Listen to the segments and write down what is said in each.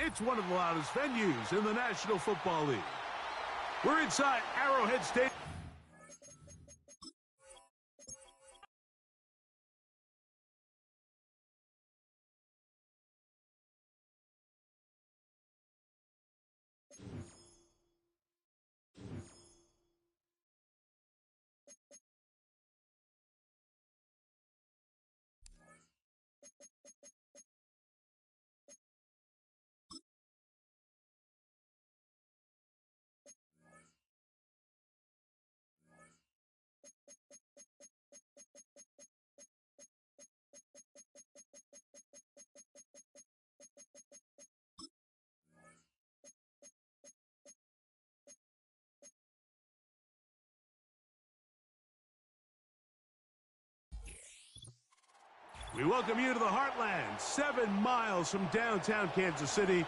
It's one of the loudest venues in the National Football League. We're inside Arrowhead Stadium. We welcome you to the Heartland, 7 miles from downtown Kansas City,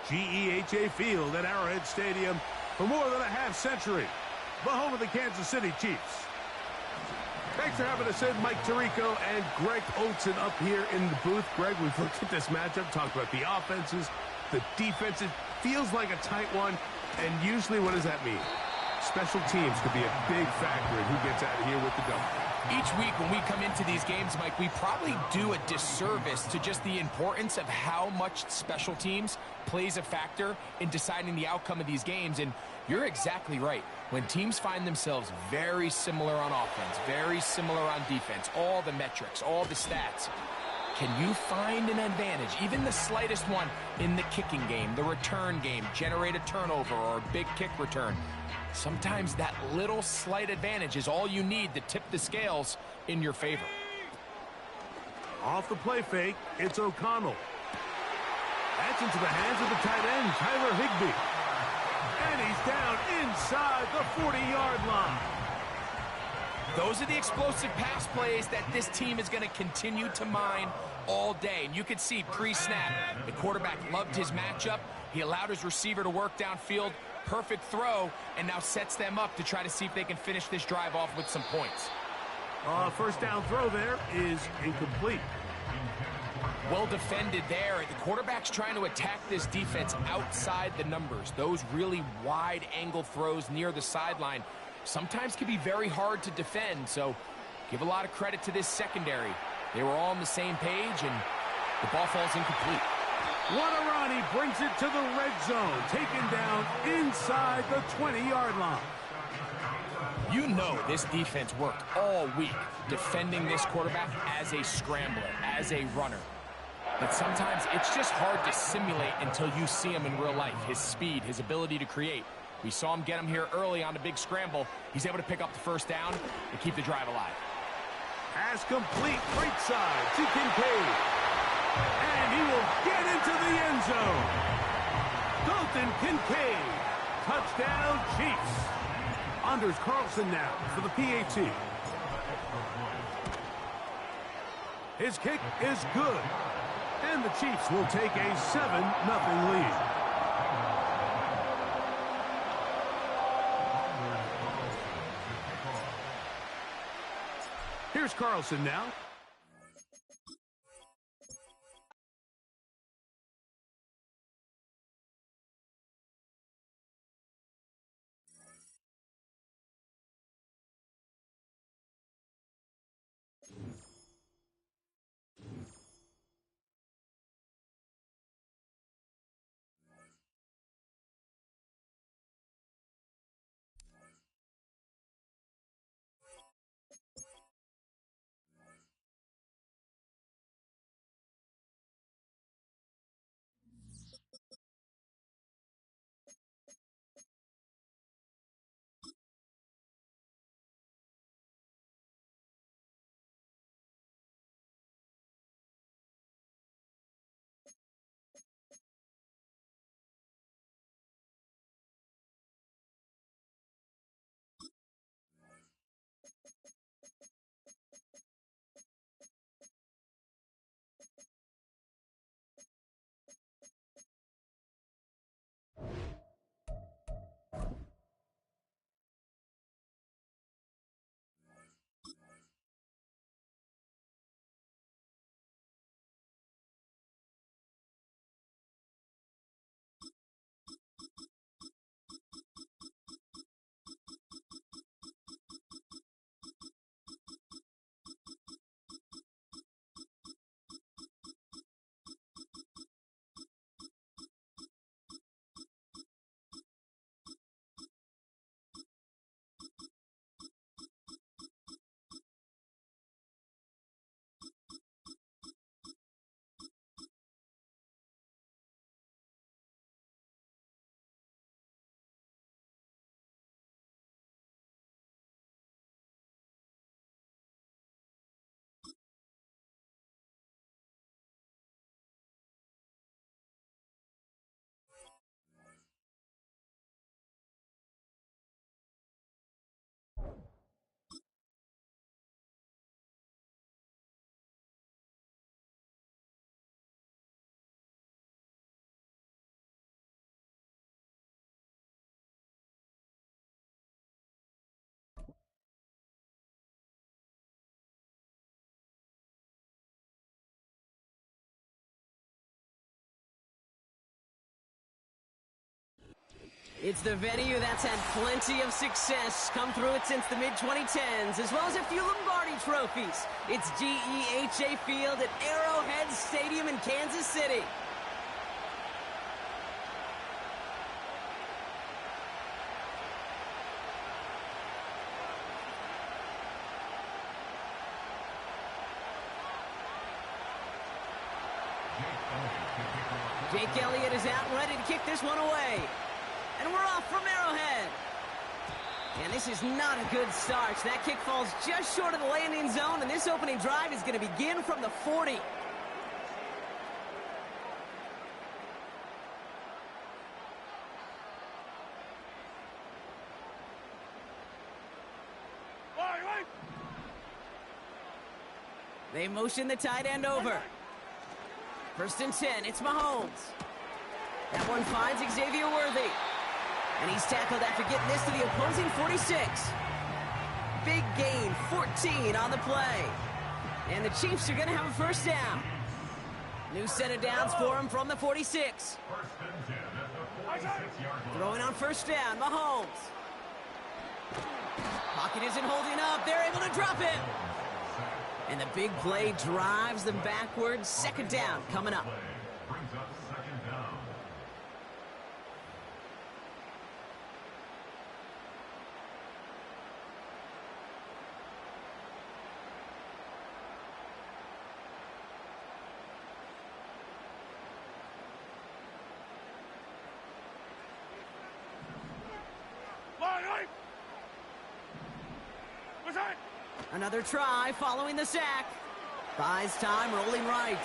GEHA Field at Arrowhead Stadium for more than a half-century, the home of the Kansas City Chiefs. Thanks for having us in, Mike Tirico and Greg Olson up here in the booth. Greg, we've looked at this matchup, talked about the offenses, the defenses. Feels like a tight one, and usually what does that mean? Special teams could be a big factor in who gets out of here with the W. Each week when we come into these games, Mike, we probably do a disservice to just the importance of how much special teams plays a factor in deciding the outcome of these games. And you're exactly right. When teams find themselves very similar on offense, very similar on defense, all the metrics, all the stats, can you find an advantage, even the slightest one, in the kicking game, the return game, generate a turnover or a big kick return? Sometimes that little slight advantage is all you need to tip the scales in your favor. Off the play fake, it's O'Connell. That's into the hands of the tight end, Tyler Higbee. And he's down inside the 40-yard line. Those are the explosive pass plays that this team is going to continue to mine all day. And you can see pre-snap, the quarterback loved his matchup. He allowed his receiver to work downfield. Perfect throw, and now sets them up to try to see if they can finish this drive off with some points. First down throw there is incomplete. Well defended there. The quarterback's trying to attack this defense outside the numbers. Those really wide angle throws near the sideline sometimes can be very hard to defend, so give a lot of credit to this secondary. They were all on the same page, and the ball falls incomplete. Wadarani brings it to the red zone, taken down inside the 20-yard line. You know this defense worked all week defending this quarterback as a scrambler, as a runner. But sometimes it's just hard to simulate until you see him in real life, his speed, his ability to create. We saw him get him here early on a big scramble. He's able to pick up the first down and keep the drive alive. Pass complete, right side to Kincaid. And he will get into the end zone. Dalton Kincaid. Touchdown, Chiefs. Anders Carlson now for the PAT. His kick is good. And the Chiefs will take a 7-0 lead. Here's Carlson now. It's the venue that's had plenty of success, come through it since the mid-2010s, as well as a few Lombardi trophies. It's GEHA Field at Arrowhead Stadium in Kansas City. Jake Elliott is out and ready to kick this one away. And we're off from Arrowhead. And this is not a good start. That kick falls just short of the landing zone, and this opening drive is going to begin from the 40. They motion the tight end over. First and 10, it's Mahomes. That one finds Xavier Worthy. And he's tackled after getting this to the opposing 46. Big gain, 14 on the play. And the Chiefs are going to have a first down. New set of downs for him from the 46. Throwing on first down, Mahomes. Pocket isn't holding up. They're able to drop him. And the big play drives them backwards. Second down coming up. Another try following the sack. Buys time, rolling right.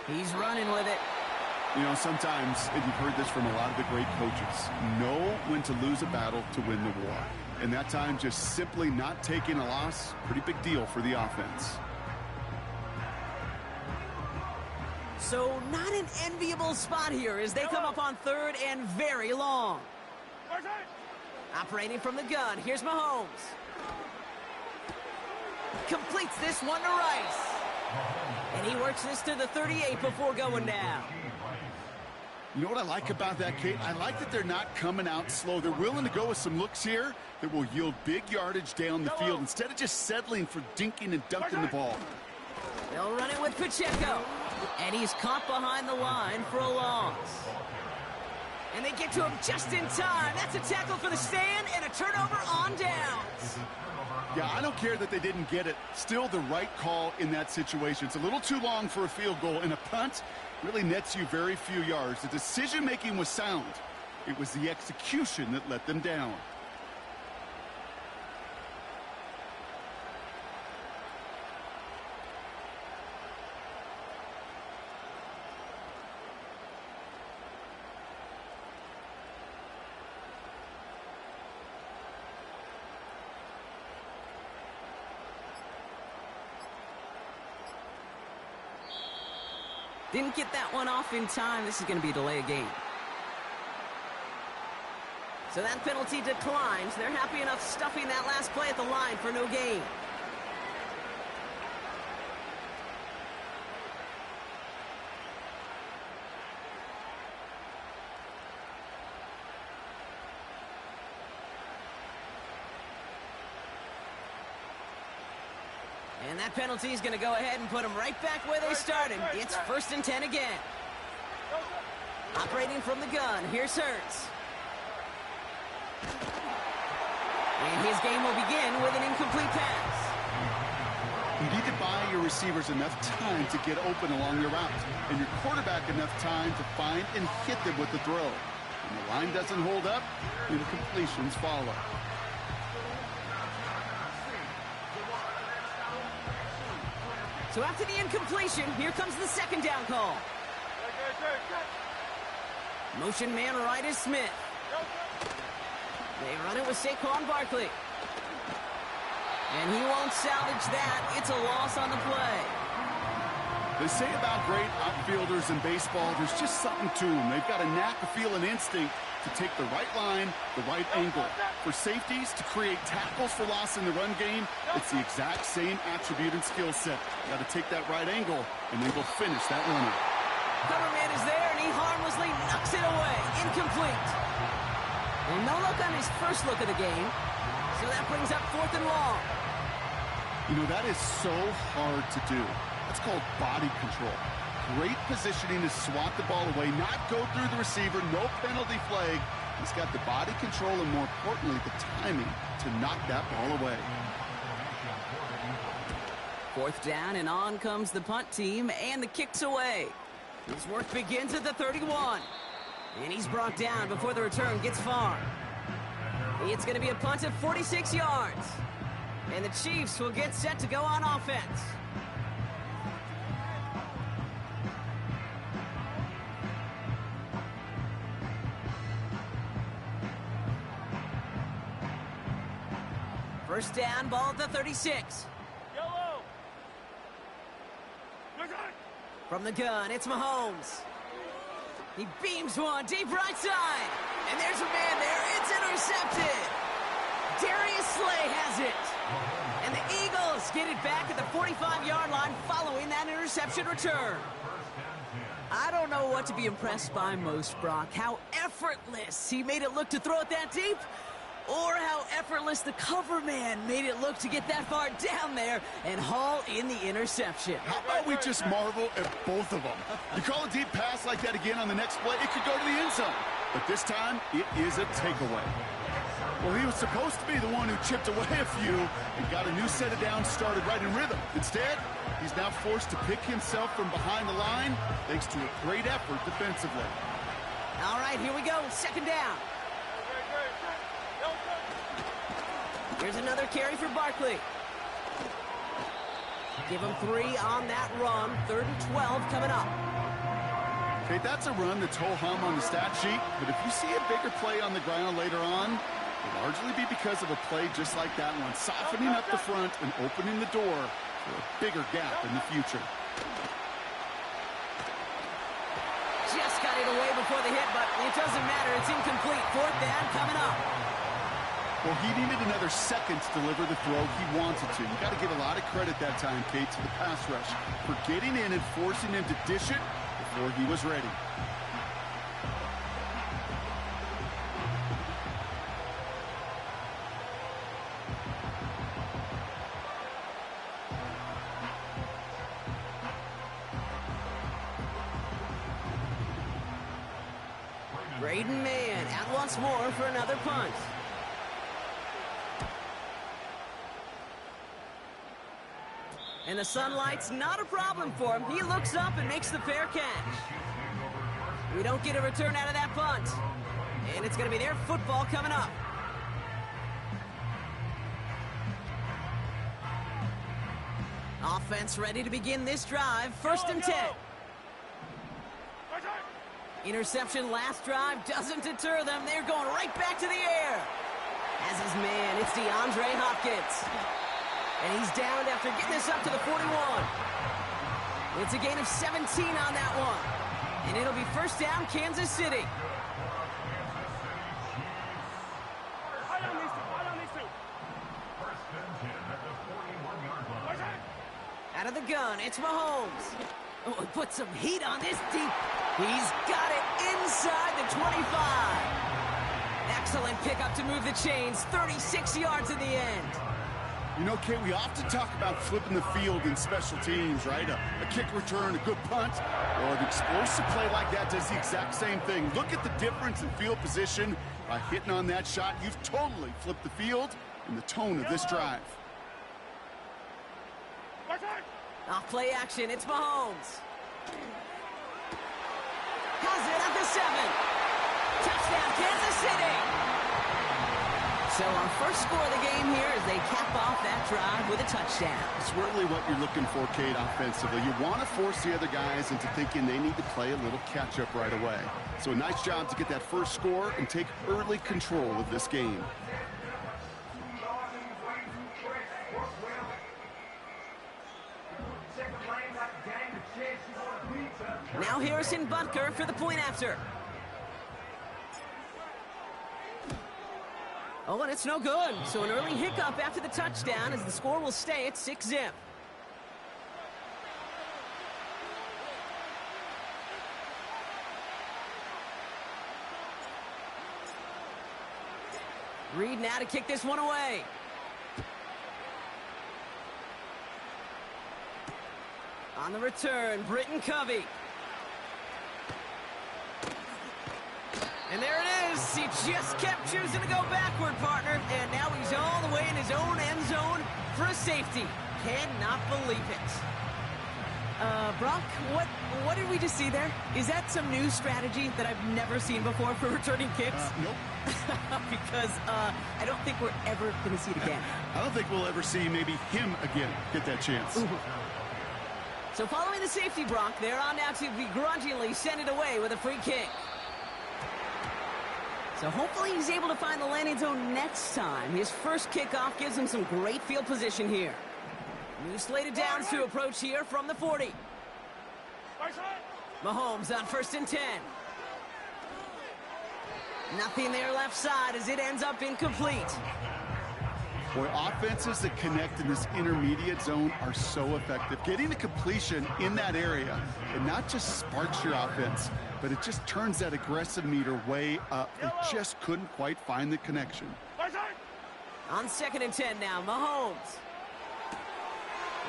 He's running with it. You know, sometimes, and you've heard this from a lot of the great coaches, know when to lose a battle to win the war. And that time, just simply not taking a loss, pretty big deal for the offense. So not an enviable spot here as they come up on third and very long. Operating from the gun, here's Mahomes. Completes this one to Rice. And he works this to the 38 before going down. You know what I like about that, Kate? I like that they're not coming out slow. They're willing to go with some looks here that will yield big yardage down the field instead of just settling for dinking and dunking the ball. They'll run it with Pacheco. And he's caught behind the line for a loss. And they get to him just in time. That's a tackle for the stand and a turnover on downs. Yeah, I don't care that they didn't get it. Still the right call in that situation. It's a little too long for a field goal, and a punt really nets you very few yards. The decision-making was sound. It was the execution that let them down. Didn't get that one off in time. This is going to be a delay of game. So that penalty declines. They're happy enough stuffing that last play at the line for no gain. And that penalty is going to go ahead and put them right back where they started. It's first and 10 again. Operating from the gun, here's Hurts. And his game will begin with an incomplete pass. You need to buy your receivers enough time to get open along your route, and your quarterback enough time to find and hit them with the throw. When the line doesn't hold up, incompletions follow. So after the incompletion, here comes the second down call. Motion man right is Smith. They run it with Saquon Barkley. And he won't salvage that. It's a loss on the play. They say about great outfielders in baseball, there's just something to them. They've got a knack, a feel, an instinct to take the right line, the right angle. For safeties to create tackles for loss in the run game, it's the exact same attribute and skill set. Got to take that right angle, and then go finish that runner. Cover man is there, and he harmlessly knocks it away. Incomplete. Well, no look on his first look of the game. So that brings up 4th and long. You know, that is so hard to do. That's called body control. Great positioning to swat the ball away, not go through the receiver, no penalty flag. He's got the body control and, more importantly, the timing to knock that ball away. 4th down, and on comes the punt team, and the kick's away. His work begins at the 31. And he's brought down before the return gets far. It's going to be a punt of 46 yards. And the Chiefs will get set to go on offense. First down, ball at the 36. Yellow. From the gun, it's Mahomes. He beams one deep right side. And there's a man there. It's intercepted. Darius Slay has it. And the Eagles get it back at the 45-yard line following that interception return. I don't know what to be impressed by most, Brock. How effortless he made it look to throw it that deep, or how effortless the cover man made it look to get that far down there and haul in the interception. How about we just marvel at both of them? You call a deep pass like that again on the next play, it could go to the end zone. But this time, it is a takeaway. Well, he was supposed to be the one who chipped away a few and got a new set of downs started right in rhythm. Instead, he's now forced to pick himself from behind the line thanks to a great effort defensively. All right, here we go. 2nd down. Here's another carry for Barkley. Give him 3 on that run. 3rd and 12 coming up. Okay, that's a run that's ho-hum on the stat sheet, but if you see a bigger play on the ground later on, it'll largely be because of a play just like that one, softening up the front and opening the door for a bigger gap in the future. Just got it away before the hit, but it doesn't matter. It's incomplete. 4th down coming up. Well, he needed another second to deliver the throw he wanted to. You got to give a lot of credit that time, Kate, to the pass rush for getting in and forcing him to dish it before he was ready. Braden Mann out once more for another punt. And the sunlight's not a problem for him. He looks up and makes the fair catch. We don't get a return out of that punt. And it's going to be their football coming up. Offense ready to begin this drive. 1st and 10. Interception last drive doesn't deter them. They're going right back to the air. As his man, it's DeAndre Hopkins. And he's downed after getting this up to the 41. It's a gain of 17 on that one. And it'll be 1st down, Kansas City. Out of the gun, it's Mahomes. Oh, he put some heat on this deep. He's got it inside the 25. Excellent pickup to move the chains. 36 yards in the end. You know, Kate, we often talk about flipping the field in special teams, right? A kick return, a good punt, or an explosive play like that does the exact same thing. Look at the difference in field position. By hitting on that shot, you've totally flipped the field and the tone of this drive. Off play action, it's Mahomes. Has it at the 7. Touchdown, Kansas City. So our first score of the game here as they cap off that drive with a touchdown. It's really what you're looking for, Kate, offensively. You want to force the other guys into thinking they need to play a little catch-up right away. So a nice job to get that first score and take early control of this game. Now Harrison Butker for the point after. Oh, and it's no good. So an early hiccup after the touchdown as the score will stay at 6-zip. Reed now to kick this one away. On the return, Britton Covey. And there it is. He just kept choosing to go backward, partner. And now he's all the way in his own end zone for a safety. Cannot believe it. Brock, what did we just see there? Is that some new strategy that I've never seen before for returning kicks? Nope. Because I don't think we're ever going to see it again. I don't think we'll ever see maybe him again get that chance. Ooh. So following the safety, Brock, they're on now to begrudgingly send it away with a free kick. So hopefully he's able to find the landing zone next time. His first kickoff gives him some great field position here. New slated downs to approach here from the 40. Mahomes on 1st and 10. Nothing there left side as it ends up incomplete. Boy, offenses that connect in this intermediate zone are so effective. Getting the completion in that area, it not just sparks your offense, but it just turns that aggressive meter way up. They just couldn't quite find the connection. On 2nd and 10 now, Mahomes.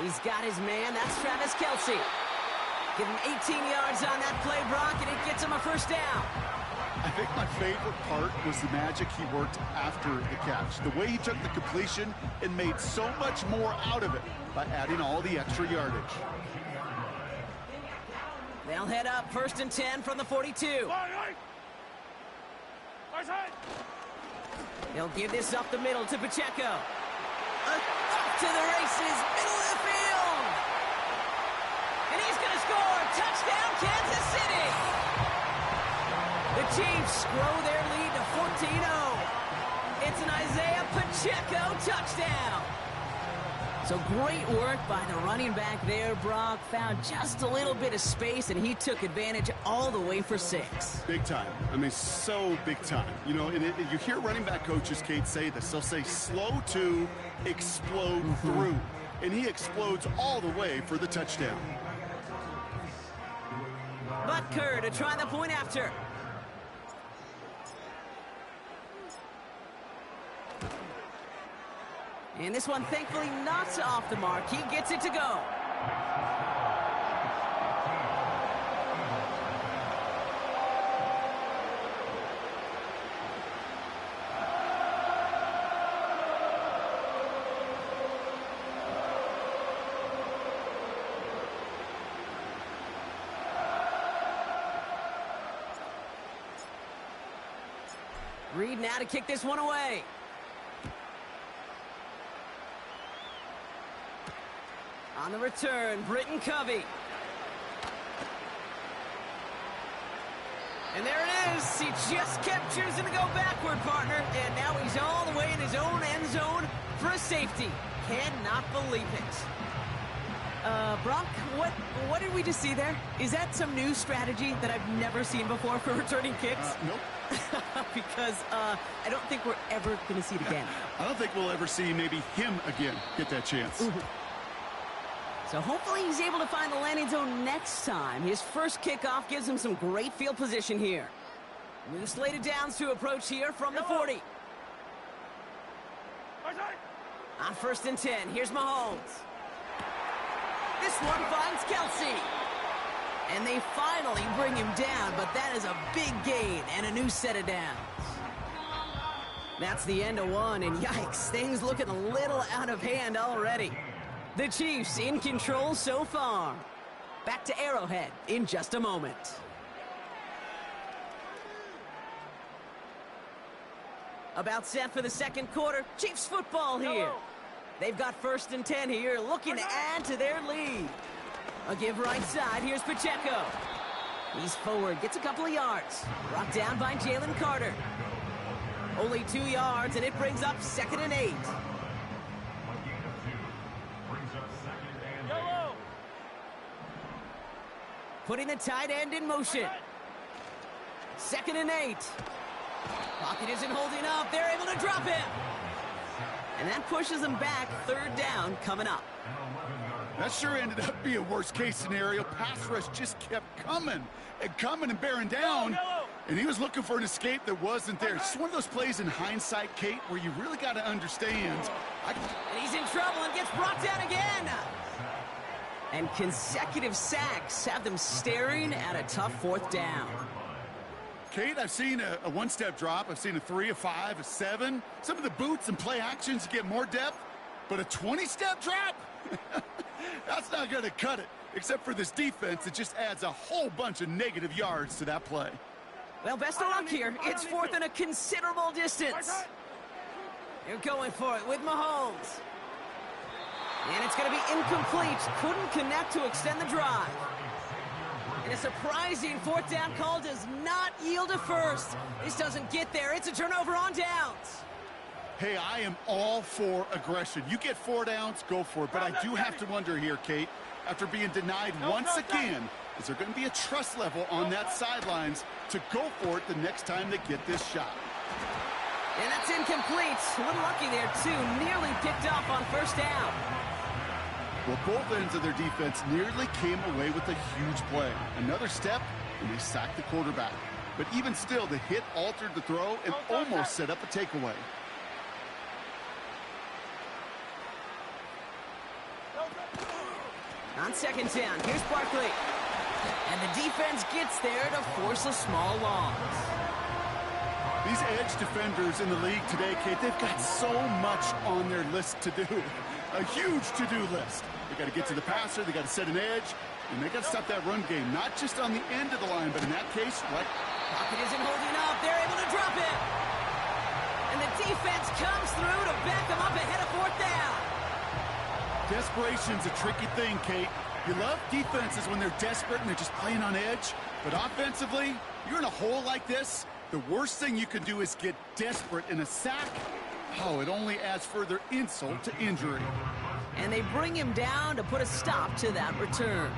He's got his man. That's Travis Kelce. Give him 18 yards on that play, Brock, and it gets him a first down. I think my favorite part was the magic he worked after the catch. The way he took the completion and made so much more out of it by adding all the extra yardage. They'll head up 1st and 10 from the 42. They'll give this up the middle to Pacheco. Off to the races, middle of the field. And he's going to score. Touchdown, Kansas City. The Chiefs grow their lead to 14-0. It's an Isaiah Pacheco touchdown. So great work by the running back there, Brock. Found just a little bit of space, and he took advantage all the way for 6. Big time. I mean, so big time. You know, and you hear running back coaches, Kate, say this. They'll say slow to explode through. And he explodes all the way for the touchdown. Butker to try the point after. And this one, thankfully, not off the mark. He gets it to go. Reed now to kick this one away. On the return, Britton Covey. And there it is. He just kept choosing to go backward, partner. And now he's all the way in his own end zone for a safety. Cannot believe it. Brock, what did we just see there? Is that some new strategy that I've never seen before for returning kicks? Nope. Because I don't think we're ever going to see it again. I don't think we'll ever see maybe him again get that chance. Ooh. So hopefully he's able to find the landing zone next time. His first kickoff gives him some great field position here. New slated downs to approach here from the 40. On 1st and 10, here's Mahomes. This one finds Kelce. And they finally bring him down, but that is a big gain and a new set of downs. That's the end of one, and yikes, things looking a little out of hand already. The Chiefs in control so far. Back to Arrowhead in just a moment. About set for the second quarter. Chiefs football here. They've got 1st and 10 here, looking to add to their lead. A give right side. Here's Pacheco. He's forward, gets a couple of yards. Brought down by Jalen Carter. Only 2 yards, and it brings up 2nd and 8. Putting the tight end in motion. 2nd and 8. Pocket isn't holding up. They're able to drop him. And that pushes them back. 3rd down coming up. That sure ended up being a worst-case scenario. Pass rush just kept coming and bearing down. And he was looking for an escape that wasn't there. It's one of those plays in hindsight, Kate, where you really got to understand. And he's in trouble and gets brought down again. And consecutive sacks have them staring at a tough fourth down. Kate, I've seen a one-step drop. I've seen a 3, a 5, a 7. Some of the boots and play actions get more depth. But a 20-step drop? That's not going to cut it. Except for this defense, it just adds a whole bunch of negative yards to that play. Well, best of luck here. It's fourth and a considerable distance. They're going for it with Mahomes. And it's going to be incomplete. Couldn't connect to extend the drive. And a surprising fourth down call does not yield a first. This doesn't get there. It's a turnover on downs. Hey, I am all for aggression. You get 4 downs, go for it. But I do have to wonder here, Kate, after being denied once again, is there going to be a trust level on that sidelines to go for it the next time they get this shot? And that's incomplete. A little lucky there, too. Nearly picked off on first down. Well, both ends of their defense nearly came away with a huge play. Another step, and they sacked the quarterback. But even still, the hit altered the throw and almost set up a takeaway. On second down, here's Barkley. And the defense gets there to force a small loss. These edge defenders in the league today, Kate, they've got so much on their list to do. A huge to-do list. They got to get to the passer, they got to set an edge, and they got to stop that run game, not just on the end of the line, but in that case, right? Pocket isn't holding up. They're able to drop it. And the defense comes through to back them up ahead of fourth down. Desperation's a tricky thing, Kate. You love defenses when they're desperate and they're just playing on edge, but offensively, you're in a hole like this, the worst thing you can do is get desperate in a sack. Oh, it only adds further insult to injury. And they bring him down to put a stop to that return.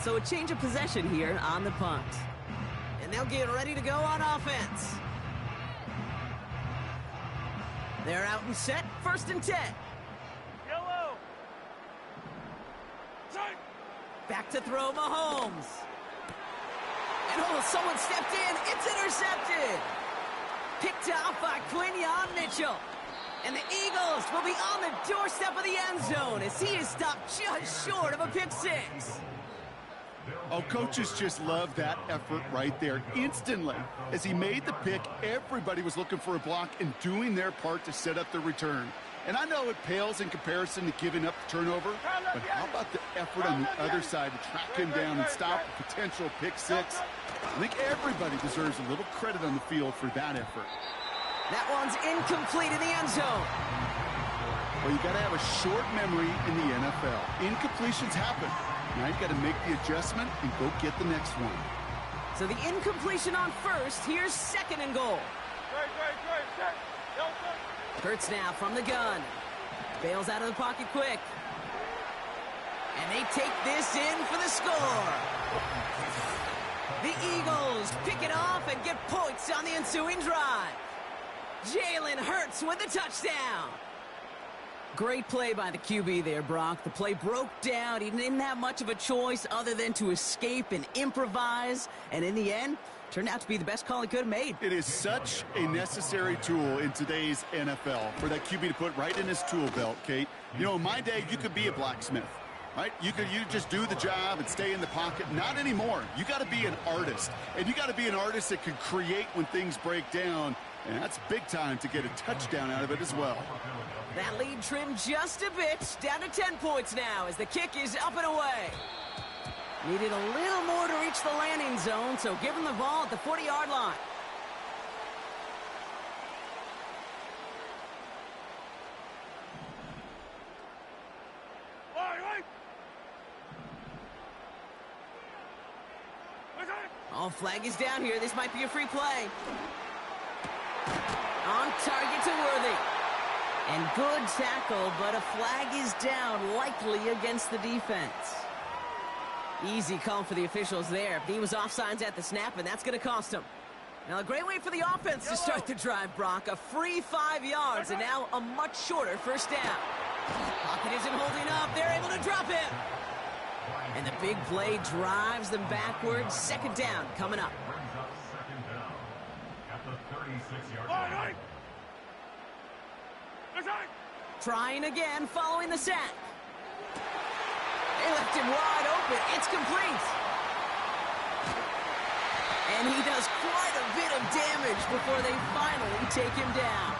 So a change of possession here on the punt. And they'll get ready to go on offense. They're out and set, 1st and 10. Yellow. Back to throw Mahomes. And oh, someone stepped in. It's intercepted. Picked off by Quinyon Mitchell. And the Eagles will be on the doorstep of the end zone as he is stopped just short of a pick six. Oh, coaches just love that effort right there. Instantly, as he made the pick, everybody was looking for a block and doing their part to set up the return. And I know it pales in comparison to giving up the turnover, but how about the effort on the other side to track him down and stop a potential pick six? I think everybody deserves a little credit on the field for that effort. That one's incomplete in the end zone. Well, you got to have a short memory in the NFL. Incompletions happen. Now you got to make the adjustment and go get the next one. So the incompletion on first. Here's 2nd and goal. Hurts now from the gun. Bails out of the pocket quick. And they take this in for the score. The Eagles pick it off and get points on the ensuing drive. Jalen Hurts with the touchdown. Great play by the QB there, Brock. The play broke down. He didn't have much of a choice other than to escape and improvise. And in the end, turned out to be the best call he could have made. It is such a necessary tool in today's NFL for that QB to put right in his tool belt, Kate. You know, in my day, you could be a blacksmith, right? You just do the job and stay in the pocket. Not anymore. You got to be an artist. And you got to be an artist that can create when things break down. And that's big time to get a touchdown out of it as well. That lead trimmed just a bit, down to 10 points now as the kick is up and away. Needed a little more to reach the landing zone, so give him the ball at the 40-yard line. Oh, flag is down here. This might be a free play. On target to Worthy. And good tackle, but a flag is down, likely against the defense. Easy call for the officials there. He was offsides at the snap, and that's going to cost him. Now, a great way for the offense to start the drive, Brock. A free 5 yards, and now a much shorter first down. Pocket isn't holding up. They're able to drop it. And the big play drives them backwards. 2nd down coming up. Trying again following the sack. They left him wide open. It's complete. And he does quite a bit of damage before they finally take him down.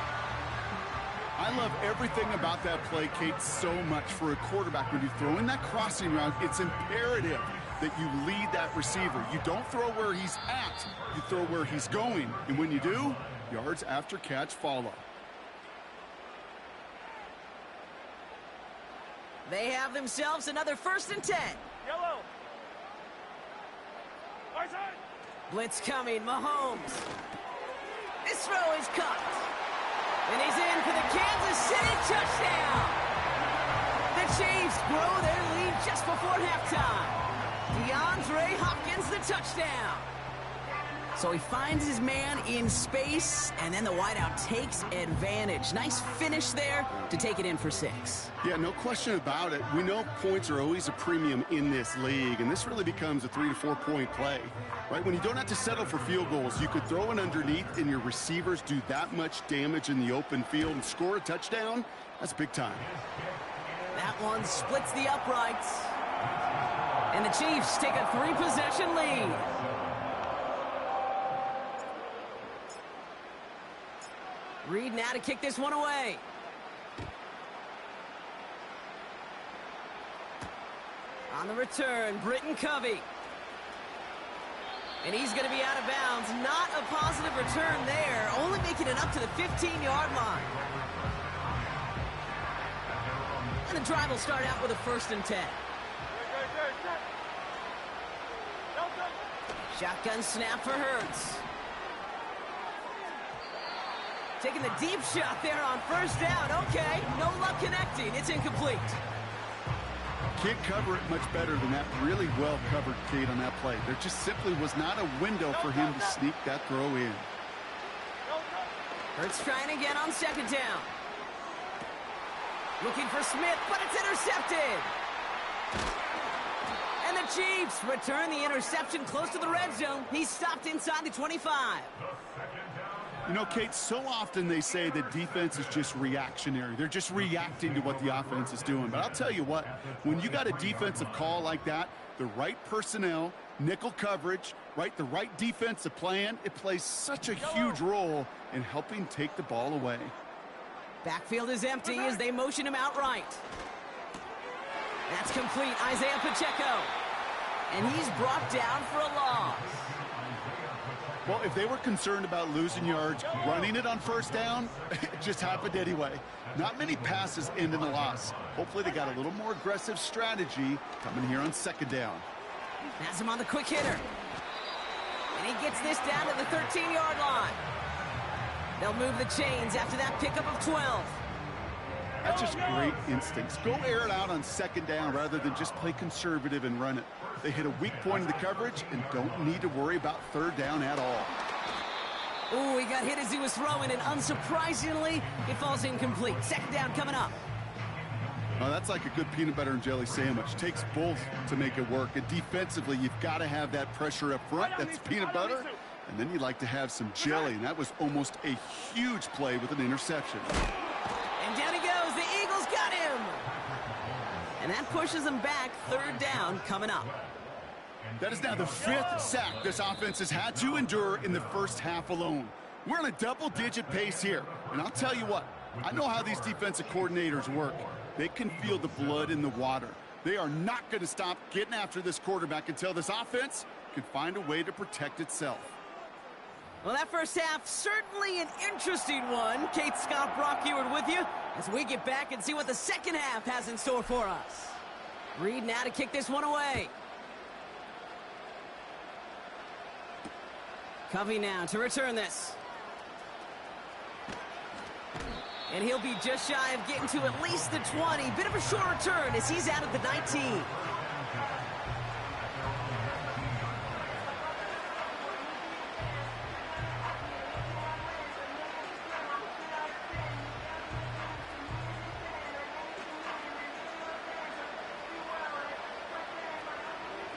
I love everything about that play, Kate, so much for a quarterback. When you throw in that crossing route, it's imperative that you lead that receiver. You don't throw where he's at, you throw where he's going. And when you do, yards after catch follow. They have themselves another 1st and 10. Yellow. Blitz coming, Mahomes. This throw is caught. And he's in for the Kansas City touchdown. The Chiefs grow their lead just before halftime. DeAndre Hopkins, the touchdown. So he finds his man in space, and then the wideout takes advantage. Nice finish there to take it in for 6. Yeah, no question about it. We know points are always a premium in this league, and this really becomes a 3 to 4 point play, right? When you don't have to settle for field goals, you could throw it underneath, and your receivers do that much damage in the open field and score a touchdown. That's big time. That one splits the uprights. And the Chiefs take a 3-possession lead. Reed now to kick this one away. On the return, Britton Covey. And he's going to be out of bounds. Not a positive return there, only making it up to the 15-yard line. And the drive will start out with a 1st and 10. Shotgun snap for Hurts. Taking the deep shot there on 1st down. Okay, no luck connecting. It's incomplete. Can't cover it much better than that. Really well covered, Kate, on that play. There just simply was not a window for him to sneak that throw in. Hurts trying again on 2nd down. Looking for Smith, but it's intercepted. And the Chiefs return the interception close to the red zone. He's stopped inside the 25. You know, Kate, so often they say that defense is just reactionary. They're just reacting to what the offense is doing. But I'll tell you what, when you got a defensive call like that, the right personnel, nickel coverage, right, the right defensive plan, it plays such a huge role in helping take the ball away. Backfield is empty as they motion him outright. That's complete, Isaiah Pacheco. And he's brought down for a loss. Well, if they were concerned about losing yards, running it on 1st down, it just happened anyway. Not many passes end in a loss. Hopefully they got a little more aggressive strategy coming here on 2nd down. Has him on the quick hitter. And he gets this down to the 13-yard line. They'll move the chains after that pickup of 12. That's just great instincts. Go air it out on 2nd down rather than just play conservative and run it. They hit a weak point in the coverage and don't need to worry about 3rd down at all. Ooh, he got hit as he was throwing, and unsurprisingly, it falls incomplete. 2nd down coming up. Oh, that's like a good peanut butter and jelly sandwich. Takes both to make it work. And defensively, you've got to have that pressure up front. That's peanut butter. And then you'd like to have some jelly. And that was almost a huge play with an interception. And down he goes. The Eagles got him. And that pushes them back. 3rd down coming up. That is now the 5th sack this offense has had to endure in the first half alone. We're on a double-digit pace here. And I'll tell you what, I know how these defensive coordinators work. They can feel the blood in the water. They are not going to stop getting after this quarterback until this offense can find a way to protect itself. Well, that first half, certainly an interesting one. Kate, Scott, Brock Ewart with you as we get back and see what the second half has in store for us. Reed now to kick this one away. Covey now to return this. And he'll be just shy of getting to at least the 20. Bit of a short return as he's out at the 19.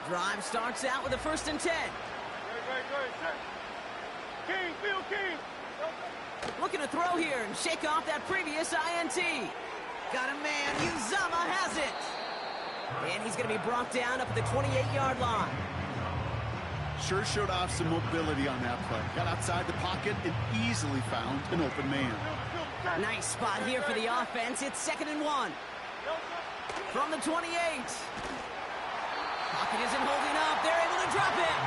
Drive starts out with a 1st and 10. King, Field King. Looking to throw here and shake off that previous INT. Got a man. Uzama has it. And he's going to be brought down up at the 28-yard line. Sure showed off some mobility on that play. Got outside the pocket and easily found an open man. Nice spot here for the offense. It's 2nd and 1. From the 28. Pocket isn't holding up. They're able to drop it.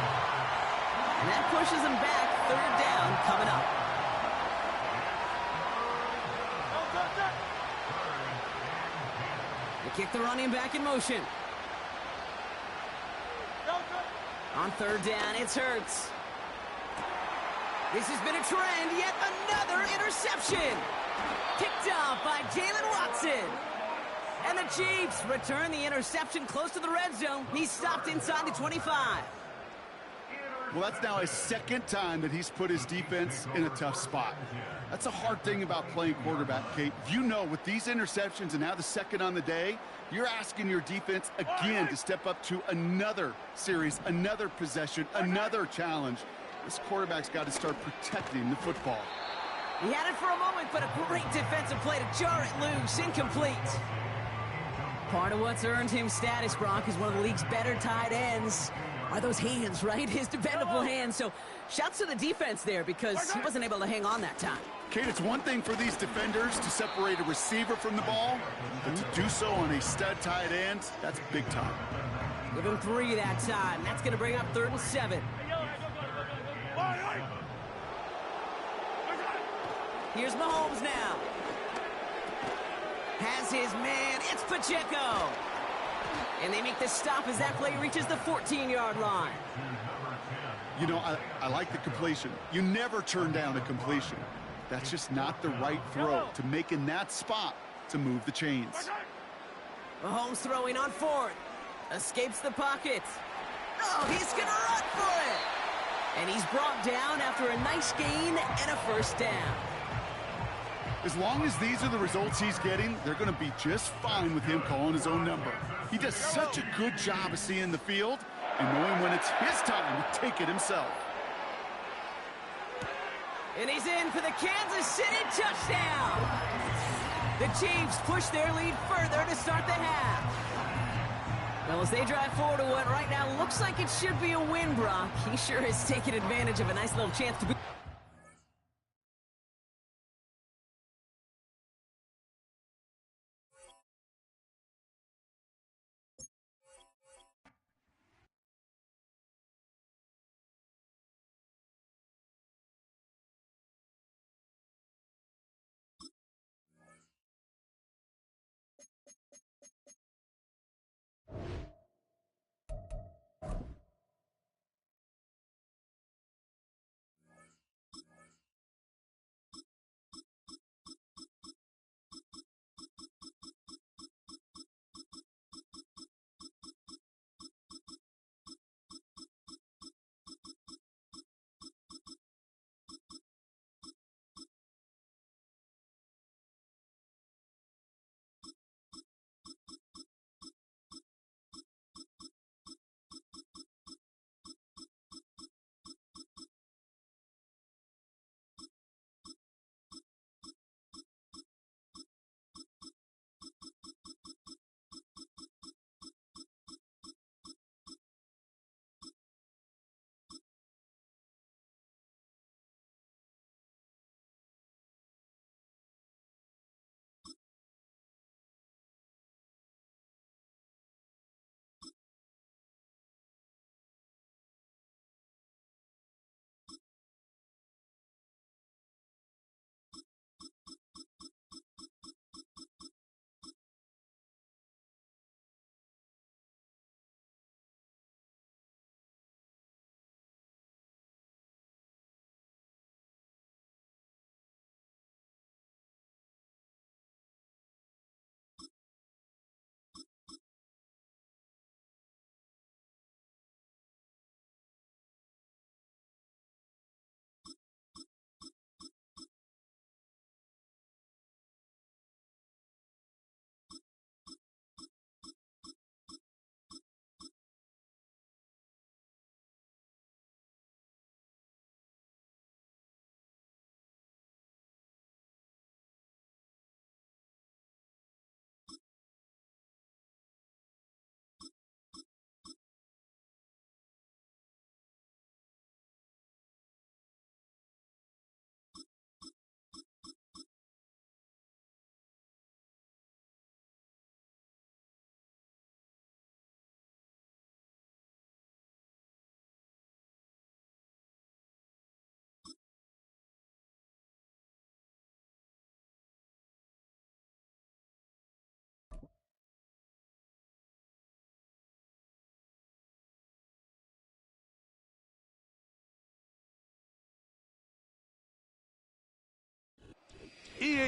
And that pushes them back. 3rd down coming up. They kick the running back in motion. On 3rd down, it's Hurts. This has been a trend. Yet another interception. Picked off by Jalen Watson. And the Chiefs return the interception close to the red zone. He's stopped inside the 25. Well, that's now his 2nd time that he's put his defense in a tough spot. That's a hard thing about playing quarterback, Kate. You know, with these interceptions and now the 2nd on the day, you're asking your defense again to step up to another series, another possession, another challenge. This quarterback's got to start protecting the football. He had it for a moment, but a great defensive play to jar it loose. Incomplete. Part of what's earned him status, Brock, is one of the league's better tight ends. Are those hands, right? His dependable hands. So shouts to the defense there because he wasn't able to hang on that time. Kate, it's one thing for these defenders to separate a receiver from the ball, but to do so on a stud tight end, that's big time. Give him 3 that time. That's going to bring up 3rd and 7. Here's Mahomes now. Has his man. It's Pacheco. And they make the stop as that play reaches the 14-yard line. You know, I like the completion. You never turn down a completion. That's just not the right throw to make in that spot to move the chains. Mahomes throwing on 4th. Escapes the pocket. Oh, he's going to run for it. And he's brought down after a nice gain and a 1st down. As long as these are the results he's getting, they're going to be just fine with him calling his own number. He does such a good job of seeing the field and knowing when it's his time to take it himself. And he's in for the Kansas City touchdown. The Chiefs push their lead further to start the half. Well, as they drive forward to what right now looks like it should be a win, Brock, he sure has taken advantage of a nice little chance to be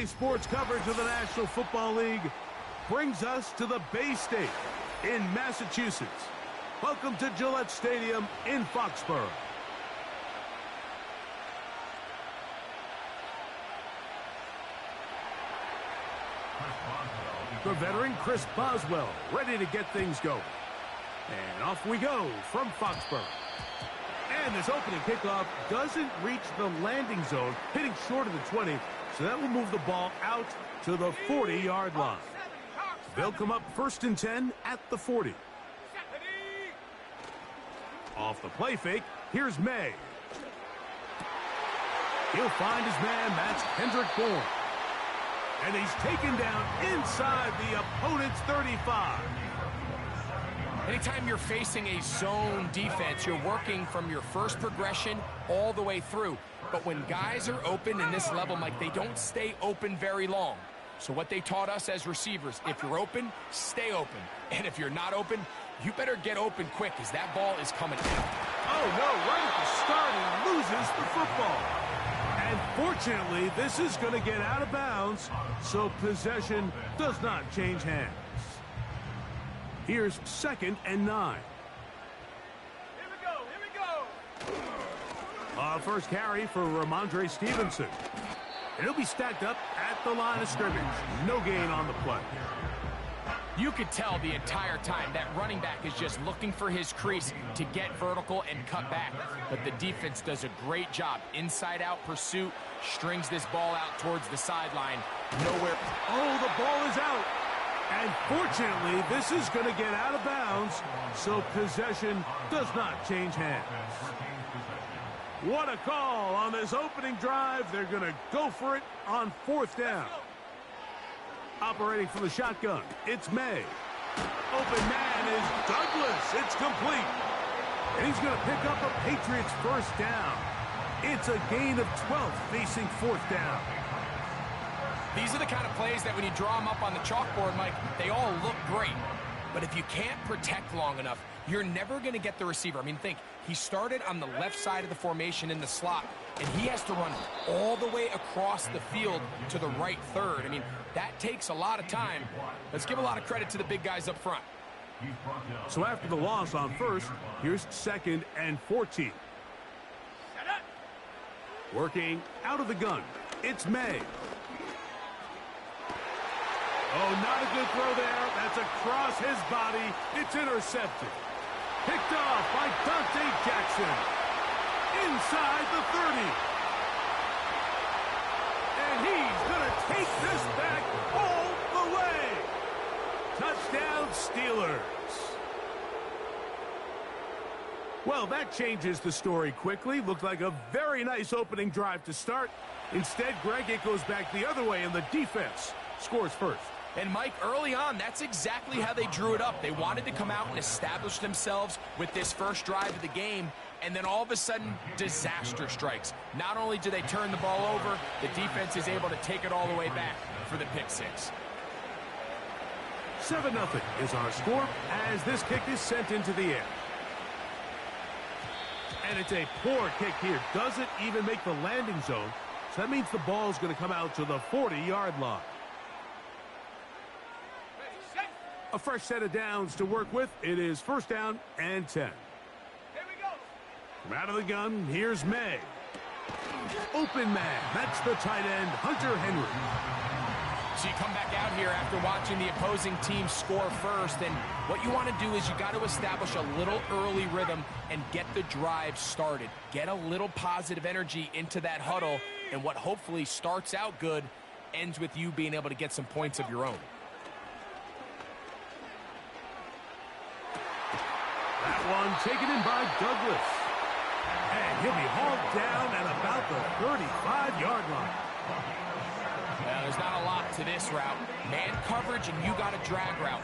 Today's sports coverage of the National Football League brings us to the Bay State in Massachusetts. Welcome to Gillette Stadium in Foxborough. The veteran Chris Boswell ready to get things going. And off we go from Foxborough. And this opening kickoff doesn't reach the landing zone, hitting short of the 20, so that will move the ball out to the 40-yard line. They'll come up 1st and 10 at the 40. Off the play fake, here's May. He'll find his man, that's Kendrick Bourne. And he's taken down inside the opponent's 35. Anytime you're facing a zone defense, you're working from your first progression all the way through. But when guys are open in this level, Mike, they don't stay open very long. So what they taught us as receivers, if you're open, stay open. And if you're not open, you better get open quick, as that ball is coming out. Oh, no, right at the start, he loses the football. And fortunately, this is going to get out of bounds, so possession does not change hands. Here's 2nd and 9. Here we go. First carry for Ramondre Stevenson. And he'll be stacked up at the line of scrimmage. No gain on the play. You could tell the entire time that running back is just looking for his crease to get vertical and cut back. But the defense does a great job. Inside-out pursuit, strings this ball out towards the sideline. Nowhere. Oh, the ball is out. And fortunately, this is going to get out of bounds, so possession does not change hands. What a call on this opening drive. They're going to go for it on 4th down. Operating from the shotgun, it's May. Open man is Douglas. It's complete. And he's going to pick up a Patriots 1st down. It's a gain of 12 facing 4th down. These are the kind of plays that when you draw them up on the chalkboard, Mike, they all look great. But if you can't protect long enough, you're never going to get the receiver. I mean, think, he started on the left side of the formation in the slot, and he has to run all the way across the field to the right third. I mean, that takes a lot of time. Let's give a lot of credit to the big guys up front. So after the loss on 1st, here's 2nd and 14. Working out of the gun, it's May. Oh, not a good throw there. That's across his body. It's intercepted. Picked off by Dante Jackson. Inside the 30. And he's going to take this back all the way. Touchdown, Steelers. Well, that changes the story quickly. Looked like a very nice opening drive to start. Instead, Greg, it goes back the other way, and the defense scores first. And, Mike, early on, that's exactly how they drew it up. They wanted to come out and establish themselves with this first drive of the game, and then all of a sudden, disaster strikes. Not only do they turn the ball over, the defense is able to take it all the way back for the pick six. 7-0 is our score as this kick is sent into the air. And it's a poor kick here. Doesn't even make the landing zone, so that means the ball is going to come out to the 40-yard line. A fresh set of downs to work with. It is 1st down and 10. Here we go. From out of the gun, here's May. Open man. That's the tight end, Hunter Henry. So you come back out here after watching the opposing team score first, and what you want to do is you got to establish a little early rhythm and get the drive started. Get a little positive energy into that huddle, and what hopefully starts out good ends with you being able to get some points of your own. That one taken in by Douglas. And he'll be hauled down at about the 35-yard line. Well, there's not a lot to this route. Man coverage, and you got a drag route.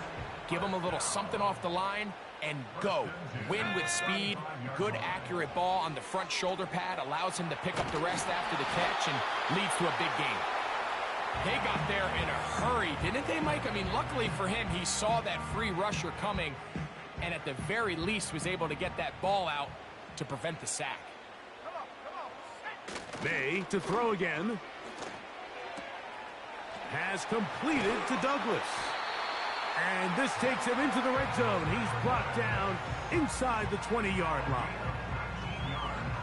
Give him a little something off the line and go. Win with speed. Good, accurate ball on the front shoulder pad. Allows him to pick up the rest after the catch and leads to a big gain. They got there in a hurry, didn't they, Mike? I mean, luckily for him, he saw that free rusher coming, and at the very least was able to get that ball out to prevent the sack. May to throw again. Has completed to Douglas. And this takes him into the red zone. He's brought down inside the 20-yard line.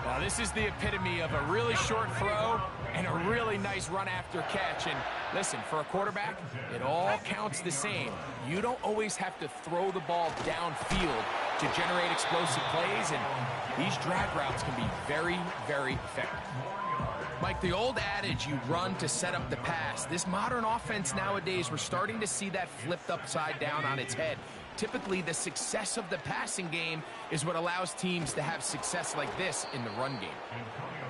Now, this is the epitome of a really short throw and a really nice run after catch. And listen, for a quarterback, it all counts the same. You don't always have to throw the ball downfield to generate explosive plays, and these drag routes can be very, very effective. Mike, the old adage, you run to set up the pass. This modern offense nowadays, we're starting to see that flipped upside down on its head. Typically, the success of the passing game is what allows teams to have success like this in the run game.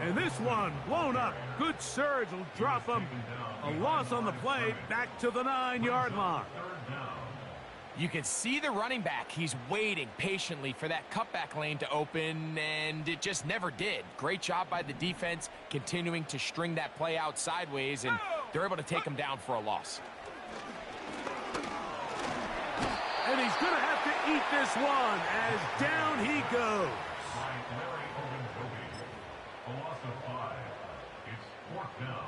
And this one blown up. Good surge will drop him. A loss on the play, back to the 9-yard line. You can see the running back. He's waiting patiently for that cutback lane to open, and it just never did. Great job by the defense, continuing to string that play out sideways, and they're able to take him down for a loss. And he's going to have to eat this one as down he goes. A loss of 5. It's 4th down.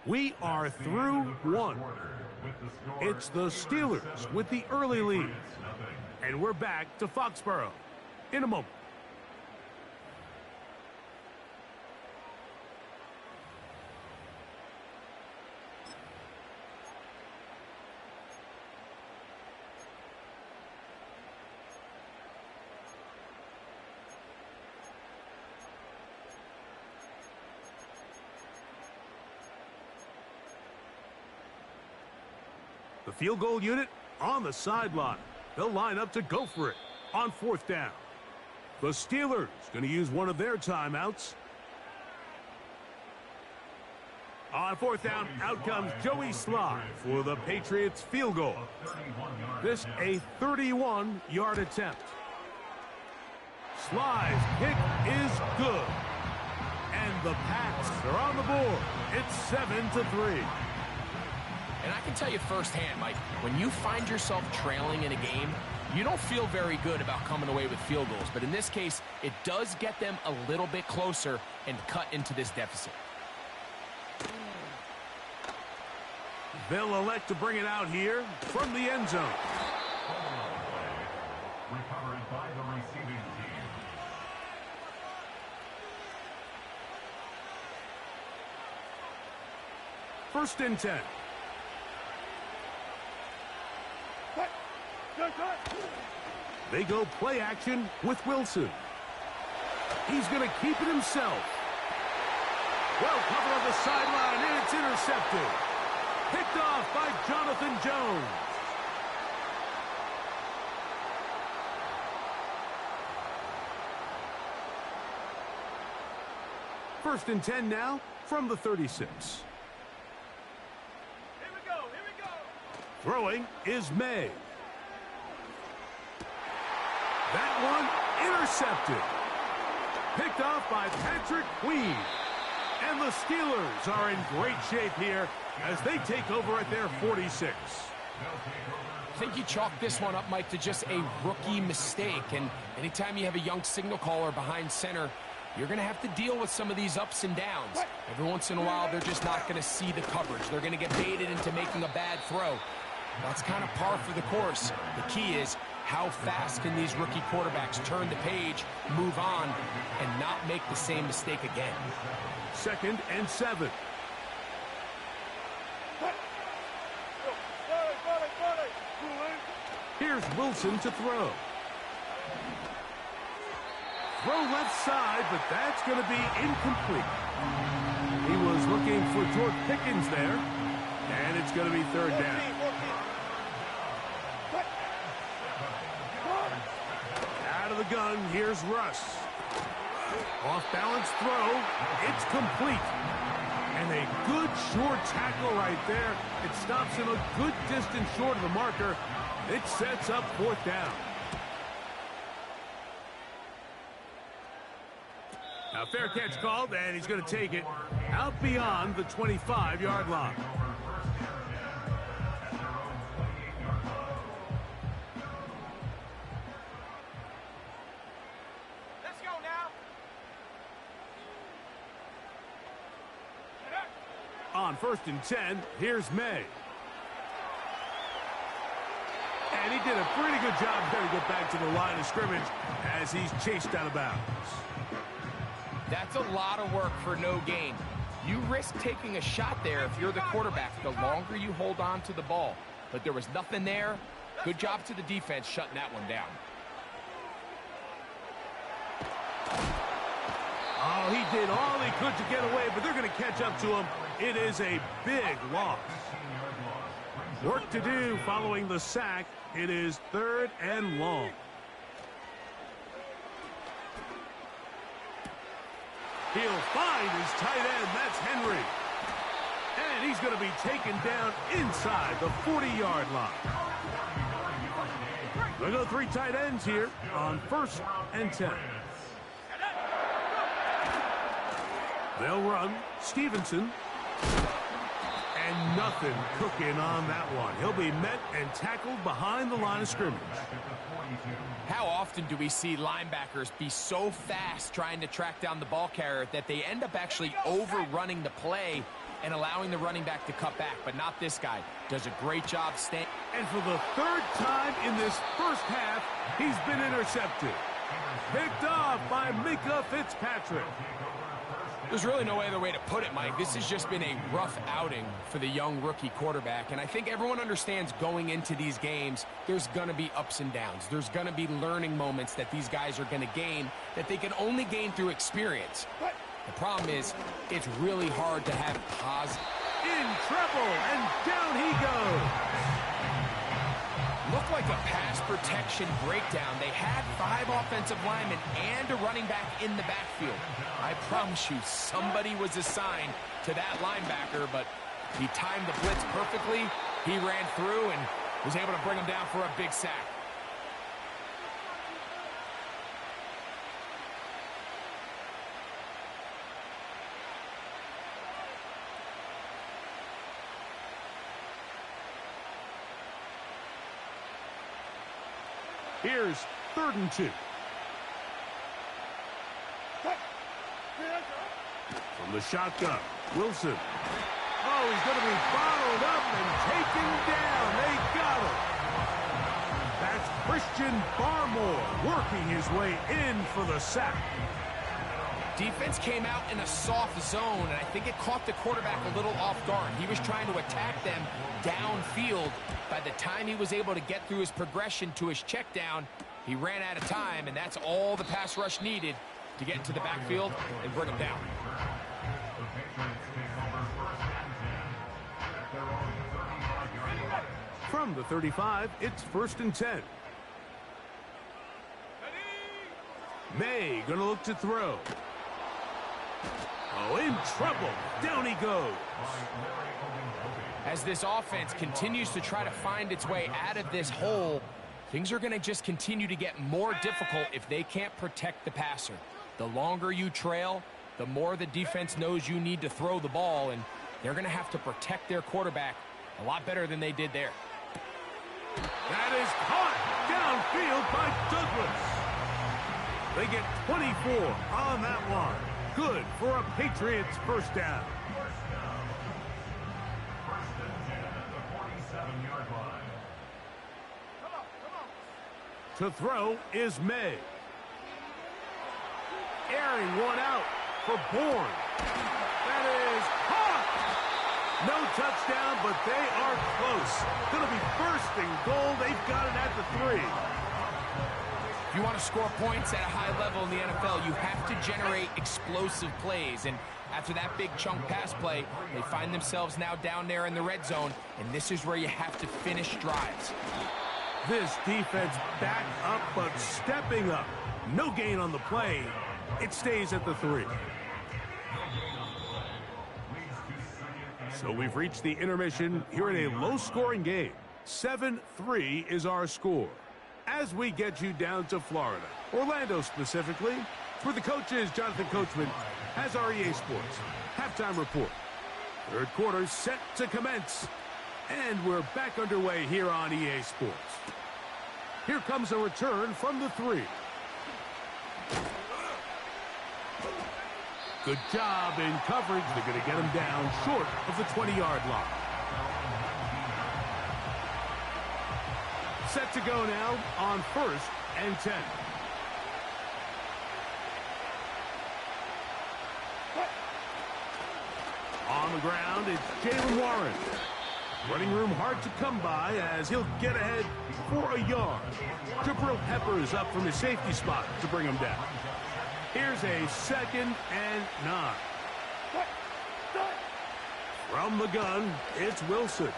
We are through one. It's the Steelers with the early lead. And we're back to Foxborough in a moment. The field goal unit on the sideline. They'll line up to go for it on 4th down. The Steelers going to use one of their timeouts. On 4th down, out comes Joey Sly for the Patriots field goal. This a 31-yard attempt. Sly's kick is good. And the Pats are on the board. It's 7-3. And I can tell you firsthand, Mike, when you find yourself trailing in a game, you don't feel very good about coming away with field goals. But in this case, it does get them a little bit closer and cut into this deficit. They'll elect to bring it out here from the end zone. Recovered by the receiving team. First and 10. They go play action with Wilson. He's going to keep it himself. Well covered on the sideline, and it's intercepted. Picked off by Jonathan Jones. First and 10 now from the 36. Here we go. Throwing is May. That one intercepted. Picked off by Patrick Queen. And the Steelers are in great shape here as they take over at their 46. I think you chalk this one up, Mike, to just a rookie mistake. And anytime you have a young signal caller behind center, you're going to have to deal with some of these ups and downs. Every once in a while, they're just not going to see the coverage. They're going to get baited into making a bad throw. That's kind of par for the course. The key is, how fast can these rookie quarterbacks turn the page, move on, and not make the same mistake again? 2nd and 7. Here's Wilson to throw. Throw left side, but that's going to be incomplete. He was looking for George Pickens there, and it's going to be 3rd down. Out of the gun, here's Russ. Off-balance throw, it's complete. And a good short tackle right there. It stops him a good distance short of the marker. It sets up 4th down. Now, fair catch called, and he's going to take it out beyond the 25-yard line. On 1st and 10, here's May. And he did a pretty good job there to get back to the line of scrimmage as he's chased out of bounds. That's a lot of work for no gain. You risk taking a shot there if you're the quarterback the longer you hold on to the ball. But there was nothing there. Good job to the defense shutting that one down. Oh, he did all he could to get away, but they're going to catch up to him. It is a big loss. Work to do following the sack. It is 3rd and long. He'll find his tight end. That's Henry. And he's going to be taken down inside the 40-yard line. They'll go 3 tight ends here on 1st and 10. They'll run Stevenson. And nothing cooking on that one. He'll be met and tackled behind the line of scrimmage. How often do we see linebackers be so fast trying to track down the ball carrier that they end up actually overrunning the play and allowing the running back to cut back? But not this guy. Does a great job staying. And for the 3rd time in this first half, he's been intercepted. Picked off by Mika Fitzpatrick. There's really no other way to put it, Mike. This has just been a rough outing for the young rookie quarterback. And I think everyone understands going into these games, there's going to be ups and downs. There's going to be learning moments that these guys are going to gain that they can only gain through experience. The problem is, it's really hard to have positive. In trouble, and down he goes. Looked like a pass protection breakdown. They had 5 offensive linemen and a running back in the backfield. I promise you, somebody was assigned to that linebacker, but he timed the blitz perfectly. He ran through and was able to bring him down for a big sack. Here's 3rd and 2. From the shotgun, Wilson. Oh, he's going to be followed up and taken down. They got him. That's Christian Barmore working his way in for the sack. Defense came out in a soft zone, and I think it caught the quarterback a little off guard. He was trying to attack them downfield. By the time he was able to get through his progression to his check down, he ran out of time, and that's all the pass rush needed to get into the backfield and bring him down. From the 35, it's 1st and 10. May going to look to throw. Oh, in trouble. Down he goes. As this offense continues to try to find its way out of this hole, things are going to just continue to get more difficult if they can't protect the passer. The longer you trail, the more the defense knows you need to throw the ball, and they're going to have to protect their quarterback a lot better than they did there. That is caught downfield by Douglas. They get 24 on that one. Good for a Patriots first down. To throw is May. Airing one out for Bourne. That is caught. No touchdown, but they are close. Going to be first and goal. They've got it at the 3. If you want to score points at a high level in the NFL, you have to generate explosive plays. And after that big chunk pass play, they find themselves now down there in the red zone, and this is where you have to finish drives. This defense back up, but stepping up. No gain on the play. It stays at the 3. So we've reached the intermission here in a low-scoring game. 7-3 is our score. As we get you down to Florida, Orlando specifically, for the coaches, Jonathan Coachman has our EA Sports halftime report. 3rd quarter set to commence, and we're back underway here on EA Sports. Here comes a return from the 3. Good job in coverage. They're going to get him down short of the 20-yard line. Set to go now on 1st and 10. On the ground, it's Jalen Warren. Running room hard to come by as he'll get ahead for a yard. Jabril Peppers up from his safety spot to bring him down. Here's a 2nd and 9. From the gun, it's Wilson.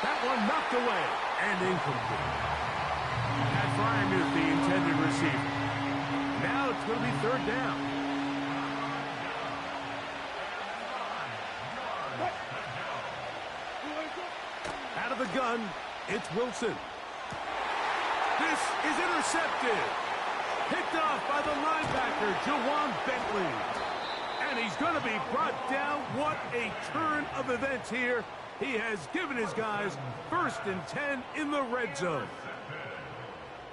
That one knocked away and incomplete. Pat Fryermuth, the intended receiver. Now it's going to be 3rd down. Out of the gun, it's Wilson. This is intercepted. Picked off by the linebacker, Jawan Bentley. And he's going to be brought down. What a turn of events here. He has given his guys 1st and 10 in the red zone.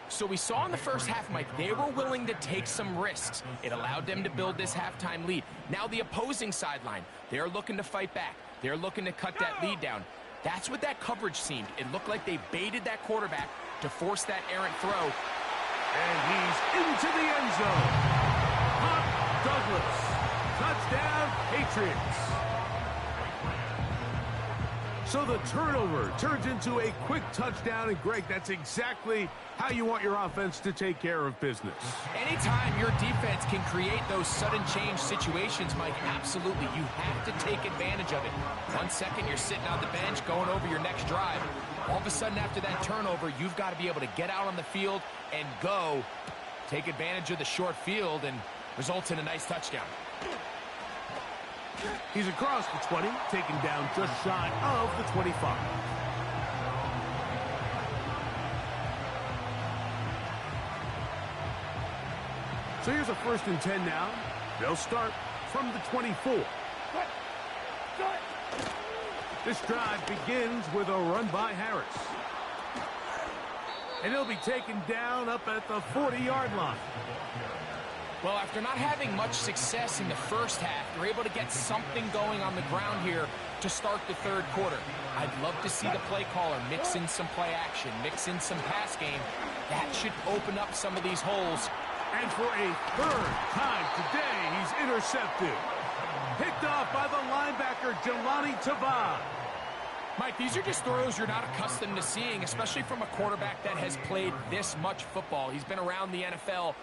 So we saw in the first half, Mike, they were willing to take some risks. It allowed them to build this halftime lead. Now the opposing sideline, they're looking to fight back. They're looking to cut that lead down. That's what that coverage seemed. It looked like they baited that quarterback to force that errant throw. And he's into the end zone. Pop Douglas. Touchdown, Patriots. So the turnover turns into a quick touchdown. And, Greg, that's exactly how you want your offense to take care of business. Anytime your defense can create those sudden change situations, Mike, absolutely, you have to take advantage of it. 1 second, you're sitting on the bench, going over your next drive. All of a sudden, after that turnover, you've got to be able to get out on the field and go. Take advantage of the short field and results in a nice touchdown. He's across the 20, taken down just shy of the 25. So here's a 1st and 10 now. They'll start from the 24. This drive begins with a run by Harris. And he'll be taken down up at the 40-yard line. Well, after not having much success in the first half, they're able to get something going on the ground here to start the 3rd quarter. I'd love to see the play caller mix in some play action, mix in some pass game. That should open up some of these holes. And for a 3rd time today, he's intercepted. Picked off by the linebacker, Jelani Tavai. Mike, these are just throws you're not accustomed to seeing, especially from a quarterback that has played this much football. He's been around the NFL